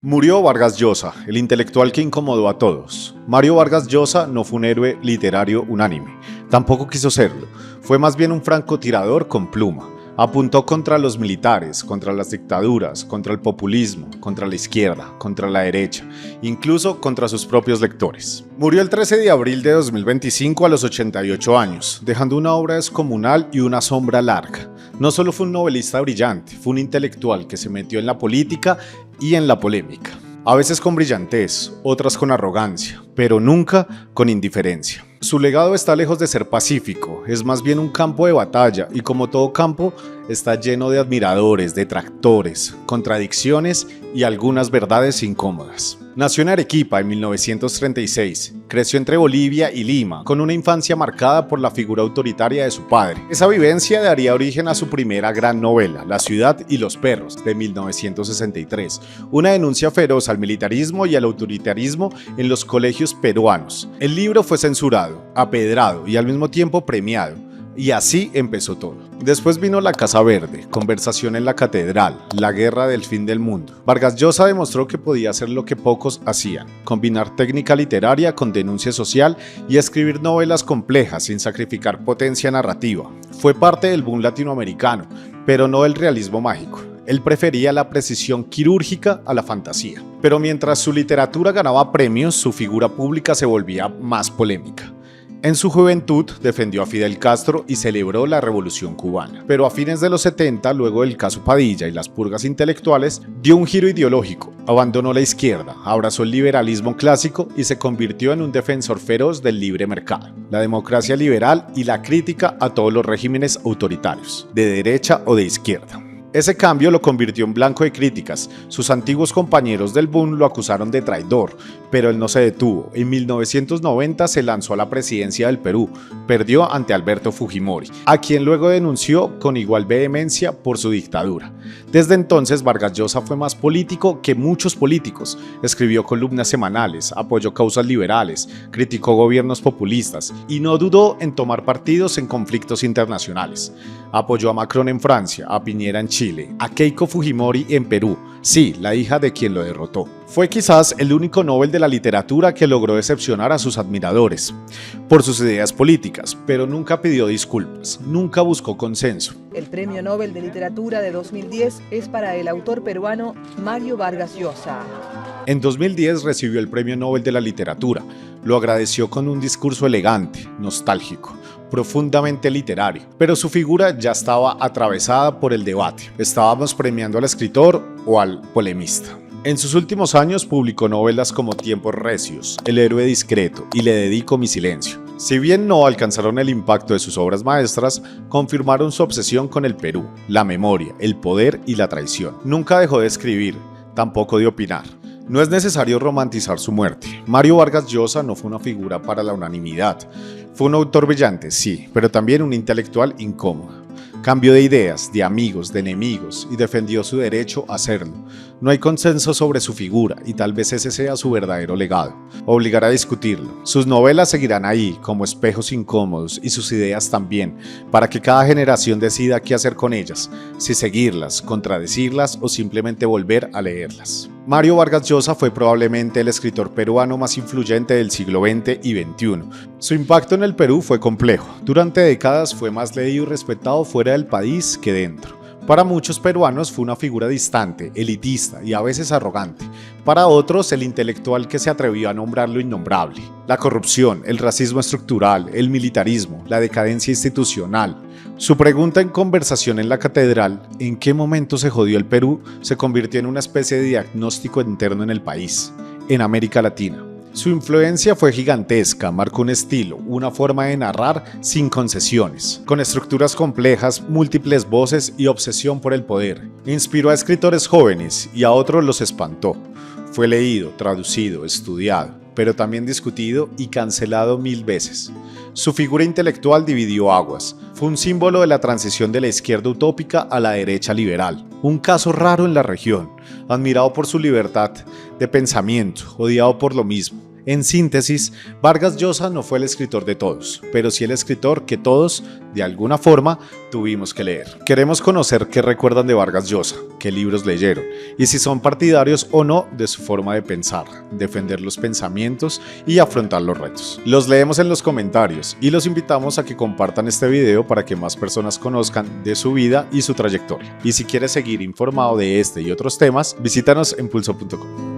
Murió Vargas Llosa, el intelectual que incomodó a todos. Mario Vargas Llosa no fue un héroe literario unánime, tampoco quiso serlo, fue más bien un francotirador con pluma. Apuntó contra los militares, contra las dictaduras, contra el populismo, contra la izquierda, contra la derecha, incluso contra sus propios lectores. Murió el 13 de abril de 2025 a los 88 años, dejando una obra descomunal y una sombra larga. No solo fue un novelista brillante, fue un intelectual que se metió en la política y en la polémica. A veces con brillantez, otras con arrogancia, pero nunca con indiferencia. Su legado está lejos de ser pacífico, es más bien un campo de batalla y como todo campo está lleno de admiradores, detractores, contradicciones y algunas verdades incómodas. Nació en Arequipa en 1936, creció entre Bolivia y Lima, con una infancia marcada por la figura autoritaria de su padre. Esa vivencia daría origen a su primera gran novela, La ciudad y los perros, de 1963, una denuncia feroz al militarismo y al autoritarismo en los colegios peruanos. El libro fue censurado, apedrado y al mismo tiempo premiado. Y así empezó todo. Después vino La Casa Verde, Conversación en la Catedral, La Guerra del Fin del Mundo. Vargas Llosa demostró que podía hacer lo que pocos hacían, combinar técnica literaria con denuncia social y escribir novelas complejas sin sacrificar potencia narrativa. Fue parte del boom latinoamericano, pero no del realismo mágico. Él prefería la precisión quirúrgica a la fantasía. Pero mientras su literatura ganaba premios, su figura pública se volvía más polémica. En su juventud defendió a Fidel Castro y celebró la Revolución Cubana. Pero a fines de los 70, luego del caso Padilla y las purgas intelectuales, dio un giro ideológico, abandonó la izquierda, abrazó el liberalismo clásico y se convirtió en un defensor feroz del libre mercado, la democracia liberal y la crítica a todos los regímenes autoritarios, de derecha o de izquierda. Ese cambio lo convirtió en blanco de críticas. Sus antiguos compañeros del boom lo acusaron de traidor, pero él no se detuvo. En 1990 se lanzó a la presidencia del Perú, perdió ante Alberto Fujimori, a quien luego denunció con igual vehemencia por su dictadura. Desde entonces Vargas Llosa fue más político que muchos políticos. Escribió columnas semanales, apoyó causas liberales, criticó gobiernos populistas y no dudó en tomar partidos en conflictos internacionales. Apoyó a Macron en Francia, a Piñera en Chile, a Keiko Fujimori en Perú, sí, la hija de quien lo derrotó. Fue quizás el único Nobel de la literatura que logró decepcionar a sus admiradores por sus ideas políticas, pero nunca pidió disculpas, nunca buscó consenso. El Premio Nobel de Literatura de 2010 es para el autor peruano Mario Vargas Llosa. En 2010 recibió el Premio Nobel de la Literatura. Lo agradeció con un discurso elegante, nostálgico, profundamente literario, pero su figura ya estaba atravesada por el debate. Estábamos premiando al escritor o al polemista. En sus últimos años publicó novelas como Tiempos Recios, El héroe discreto y Le dedico mi silencio. Si bien no alcanzaron el impacto de sus obras maestras, confirmaron su obsesión con el Perú, la memoria, el poder y la traición. Nunca dejó de escribir, tampoco de opinar. No es necesario romantizar su muerte. Mario Vargas Llosa no fue una figura para la unanimidad. Fue un autor brillante, sí, pero también un intelectual incómodo. Cambió de ideas, de amigos, de enemigos y defendió su derecho a hacerlo. No hay consenso sobre su figura y tal vez ese sea su verdadero legado. Obligar a discutirlo. Sus novelas seguirán ahí como espejos incómodos y sus ideas también, para que cada generación decida qué hacer con ellas, si seguirlas, contradecirlas o simplemente volver a leerlas. Mario Vargas Llosa fue probablemente el escritor peruano más influyente del siglo XX y XXI. Su impacto en el Perú fue complejo. Durante décadas fue más leído y respetado fuera del país que dentro. Para muchos peruanos fue una figura distante, elitista y a veces arrogante. Para otros, el intelectual que se atrevió a nombrar lo innombrable. La corrupción, el racismo estructural, el militarismo, la decadencia institucional. Su pregunta en Conversación en la Catedral, ¿en qué momento se jodió el Perú?, se convirtió en una especie de diagnóstico interno en el país, en América Latina. Su influencia fue gigantesca, marcó un estilo, una forma de narrar sin concesiones, con estructuras complejas, múltiples voces y obsesión por el poder. Inspiró a escritores jóvenes y a otros los espantó. Fue leído, traducido, estudiado, pero también discutido y cancelado 1000 veces. Su figura intelectual dividió aguas. Fue un símbolo de la transición de la izquierda utópica a la derecha liberal. Un caso raro en la región, admirado por su libertad de pensamiento, odiado por lo mismo. En síntesis, Vargas Llosa no fue el escritor de todos, pero sí el escritor que todos, de alguna forma, tuvimos que leer. Queremos conocer qué recuerdan de Vargas Llosa, qué libros leyeron, y si son partidarios o no de su forma de pensar, defender los pensamientos y afrontar los retos. Los leemos en los comentarios y los invitamos a que compartan este video para que más personas conozcan de su vida y su trayectoria. Y si quieres seguir informado de este y otros temas, visítanos en pulso.com.